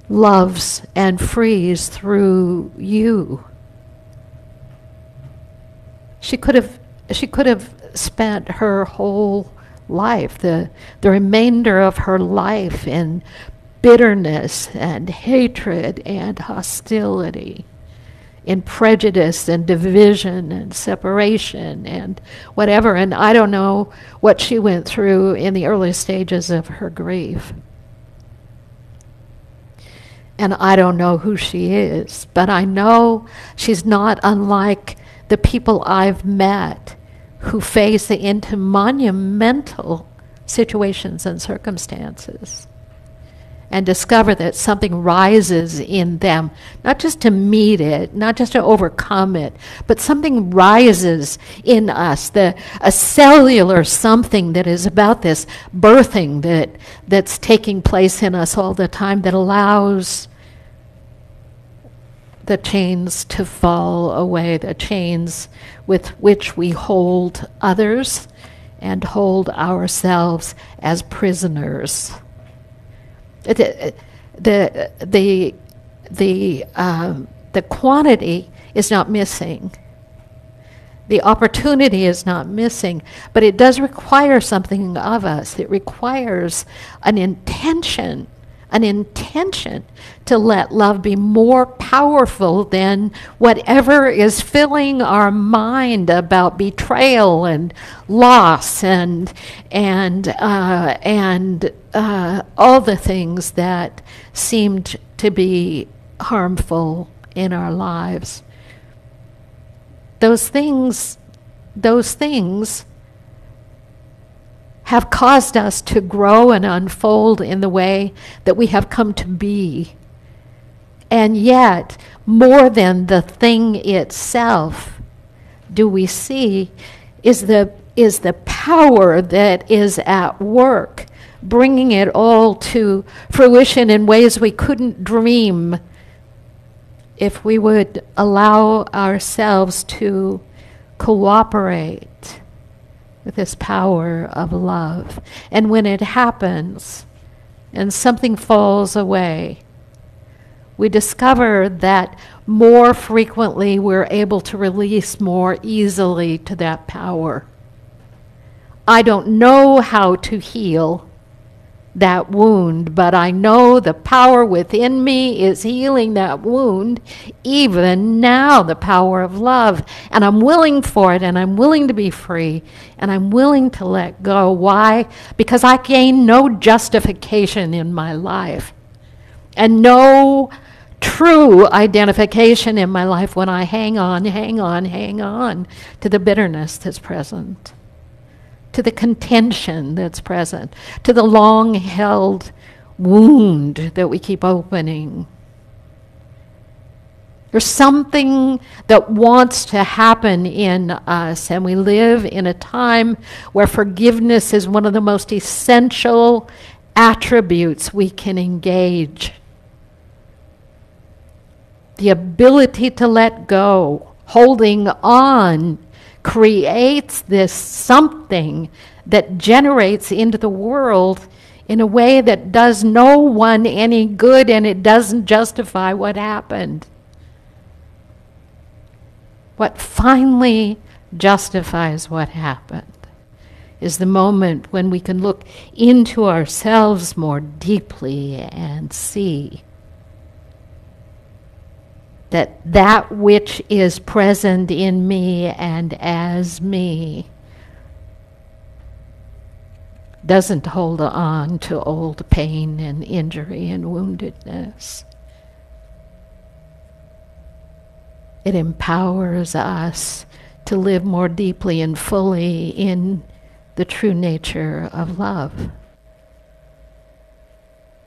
loves and frees through you. She could have spent her whole life, the remainder of her life, in bitterness and hatred and hostility, in prejudice and division and separation and whatever. And I don't know what she went through in the early stages of her grief. And I don't know who she is, but I know she's not unlike the people I've met who face into monumental situations and circumstances and discover that something rises in them, not just to meet it, not just to overcome it, but something rises in us, a cellular something that is about this birthing that's taking place in us all the time, that allows the chains to fall away, the chains with which we hold others and hold ourselves as prisoners. The quantity is not missing. The opportunity is not missing, but it does require something of us. It requires an intention to let love be more powerful than whatever is filling our mind about betrayal and loss and all the things that seemed to be harmful in our lives. Those things have caused us to grow and unfold in the way that we have come to be. And yet, more than the thing itself, do we see is the power that is at work, bringing it all to fruition in ways we couldn't dream if we would allow ourselves to cooperate with this power of love. And when it happens and something falls away, we discover that more frequently we're able to release more easily to that power. I don't know how to heal that wound, but I know the power within me is healing that wound, even now, the power of love. And I'm willing for it, and I'm willing to be free, and I'm willing to let go. Why? Because I gain no justification in my life, and no true identification in my life when I hang on to the bitterness that's present, to the contention that's present, to the long-held wound that we keep opening. There's something that wants to happen in us, and we live in a time where forgiveness is one of the most essential attributes we can engage. The ability to let go, holding on, creates this something that generates into the world in a way that does no one any good, and it doesn't justify what happened. What finally justifies what happened is the moment when we can look into ourselves more deeply and see that which is present in me and as me doesn't hold on to old pain and injury and woundedness. It empowers us to live more deeply and fully in the true nature of love.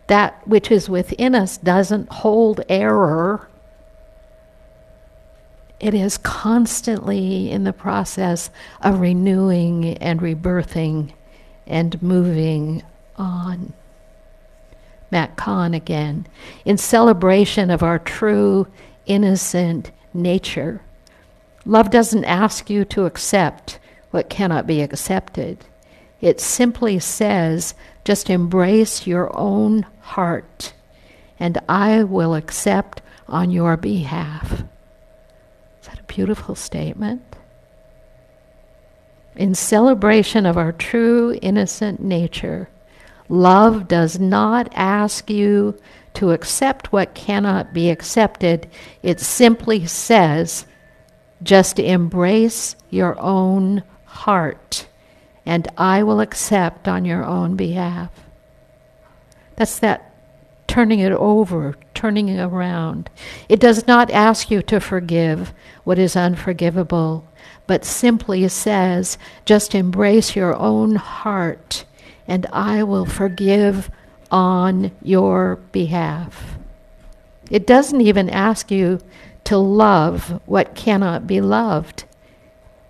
That which is within us doesn't hold error. It is constantly in the process of renewing and rebirthing and moving on. Matt Kahn again. In celebration of our true, innocent nature, love doesn't ask you to accept what cannot be accepted. It simply says, just embrace your own heart, and I will accept on your behalf. Is that a beautiful statement? In celebration of our true innocent nature, love does not ask you to accept what cannot be accepted. It simply says, just embrace your own heart, and I will accept on your own behalf. That's that turning it over, turning it around. It does not ask you to forgive what is unforgivable, but simply says, just embrace your own heart, and I will forgive on your behalf. It doesn't even ask you to love what cannot be loved.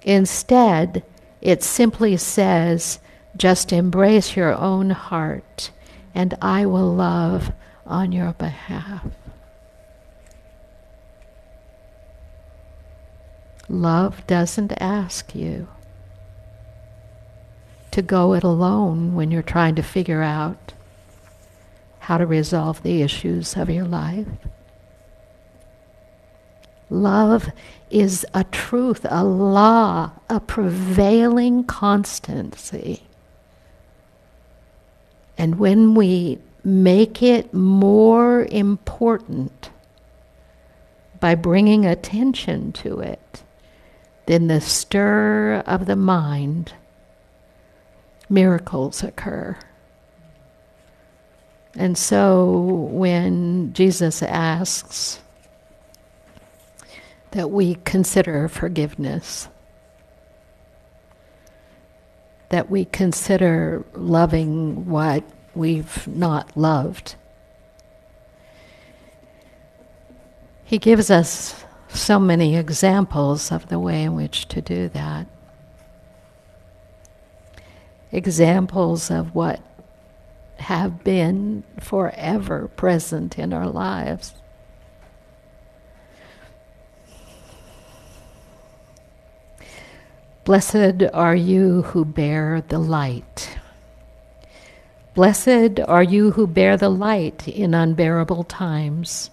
Instead, it simply says, just embrace your own heart, and I will love on your behalf. Love doesn't ask you to go it alone when you're trying to figure out how to resolve the issues of your life. Love is a truth, a law, a prevailing constancy. And when we make it more important by bringing attention to it, then the stir of the mind, miracles occur. And so when Jesus asks that we consider forgiveness, that we consider loving what we've not loved, he gives us so many examples of the way in which to do that. Examples of what have been forever present in our lives. Blessed are you who bear the light. Blessed are you who bear the light in unbearable times,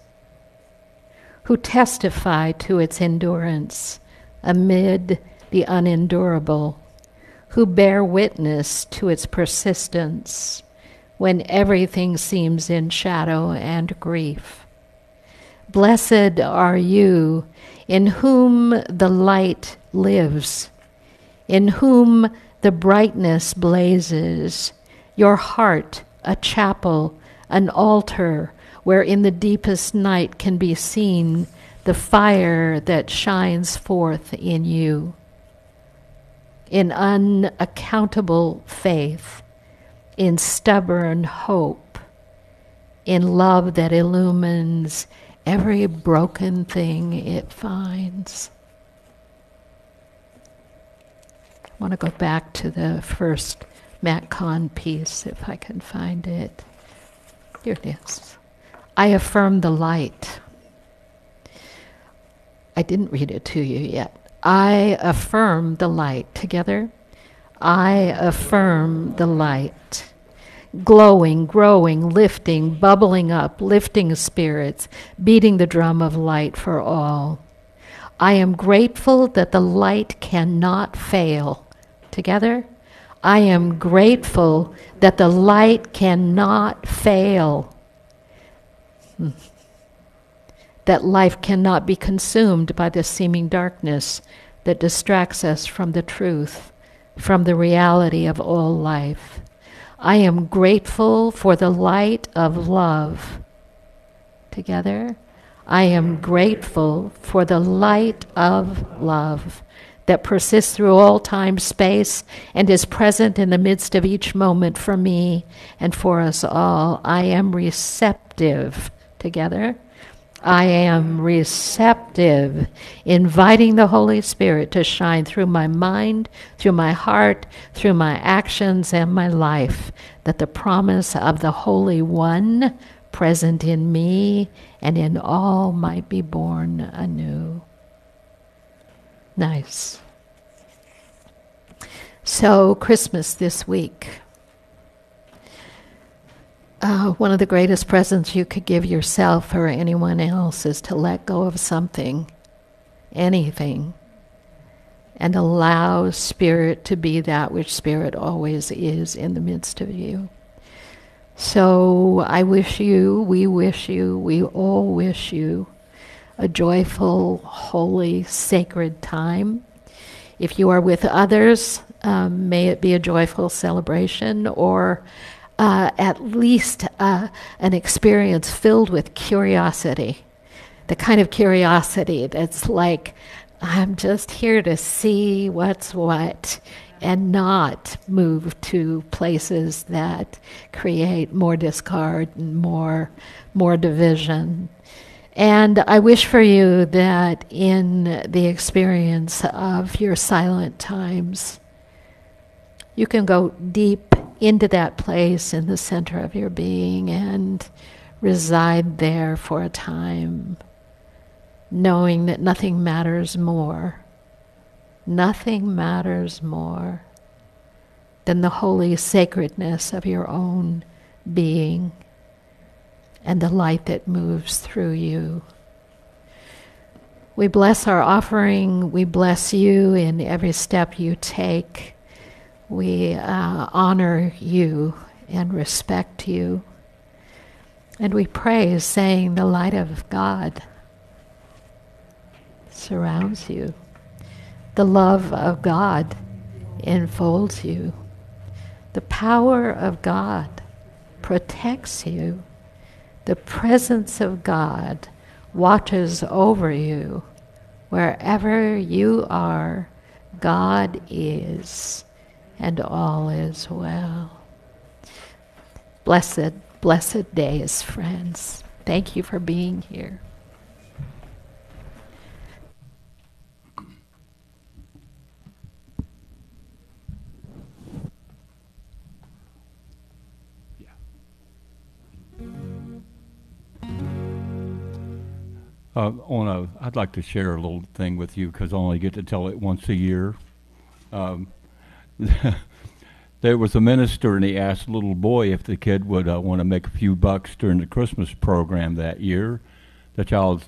who testify to its endurance amid the unendurable, who bear witness to its persistence when everything seems in shadow and grief. Blessed are you in whom the light lives, in whom the brightness blazes, your heart a chapel, an altar, where in the deepest night can be seen the fire that shines forth in you. In unaccountable faith, in stubborn hope, in love that illumines every broken thing it finds. I want to go back to the first Matt Kahn piece, if I can find it. Here it is. I affirm the light. I didn't read it to you yet. I affirm the light. Together? I affirm the light. Glowing, growing, lifting, bubbling up, lifting spirits, beating the drum of light for all. I am grateful that the light cannot fail. Together? I am grateful that the light cannot fail. That life cannot be consumed by the seeming darkness that distracts us from the truth, from the reality of all life. I am grateful for the light of love. Together, I am grateful for the light of love that persists through all time, space, and is present in the midst of each moment for me and for us all. I am receptive. Together, I am receptive, inviting the Holy Spirit to shine through my mind, through my heart, through my actions and my life, that the promise of the Holy One present in me and in all might be born anew. Nice. So, Christmas this week. One of the greatest presents you could give yourself or anyone else is to let go of something, anything, and allow Spirit to be that which Spirit always is in the midst of you. So I wish you, we all wish you a joyful, holy, sacred time. If you are with others, may it be a joyful celebration, or at least an experience filled with curiosity. The kind of curiosity that's like, I'm just here to see what's what, and not move to places that create more discard and more division. And I wish for you that in the experience of your silent times, you can go deep into that place in the center of your being and reside there for a time, knowing that nothing matters more Nothing matters more than the holy sacredness of your own being and the light that moves through you. We bless our offering. We bless you in every step you take. We honor you and respect you. And we praise, saying the light of God surrounds you. The love of God enfolds you. The power of God protects you. The presence of God watches over you. Wherever you are, God is, and all is well. Blessed, blessed days, friends. Thank you for being here. I'd like to share a little thing with you because I only get to tell it once a year. There was a minister, and he asked a little boy if the kid would want to make a few bucks during the Christmas program that year. The child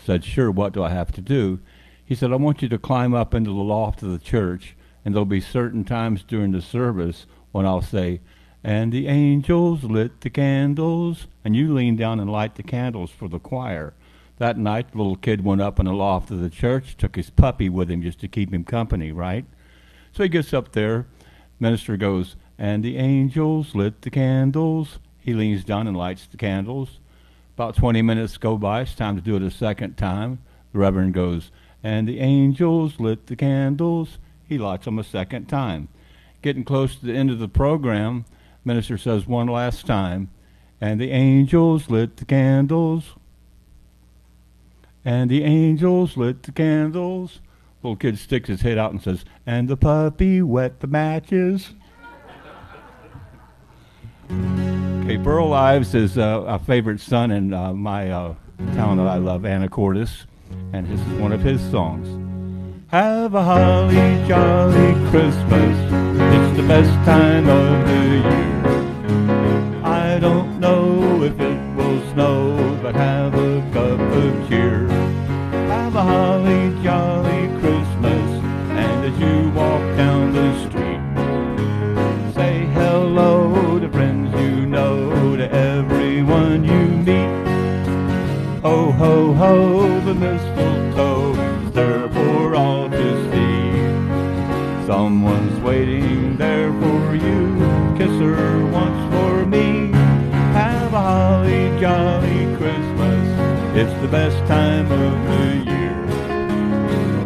said, "Sure, what do I have to do?" He said, "I want you to climb up into the loft of the church, and there'll be certain times during the service when I'll say, 'And the angels lit the candles,' and you lean down and light the candles for the choir." That night, the little kid went up in the loft of the church, took his puppy with him just to keep him company, right? So he gets up there. Minister goes, "And the angels lit the candles." He leans down and lights the candles. About 20 minutes go by. It's time to do it a second time. The Reverend goes, "And the angels lit the candles." He lights them a second time. Getting close to the end of the program, Minister says one last time, "And the angels lit the candles." "And the angels lit the candles." Little kid sticks his head out and says, "And the puppy wet the matches." Okay, Burl Ives is a favorite son in my town that I love, Anacortes, and this is one of his songs. Have a holly jolly Christmas, it's the best time of the year. I don't know if it will snow, but have a cup of cheer. Have a holly jolly Christmas, and as you walk down the street, say hello to friends you know, to everyone you meet. Ho, ho, ho, the mistletoe is there for all to see. Someone's waiting there for you, kiss her once for me. Have a holly jolly Christmas, it's the best time of the year.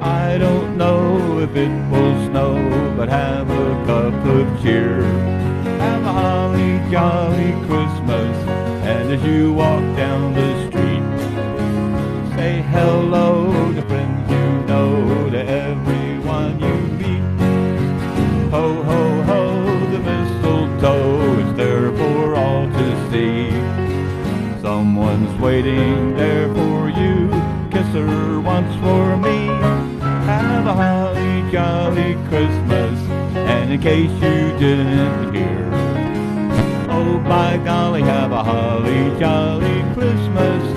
I don't know if it will snow, but have a cup of cheer. Have a holly jolly Christmas, and as you walk down the street, say hello to friends you know, to everyone you meet. Ho, ho, ho, the mistletoe is there for all to see. Someone's waiting there for you, kiss her once for me. Have a holly jolly Christmas, and in case you didn't hear, oh by golly, have a holly jolly Christmas.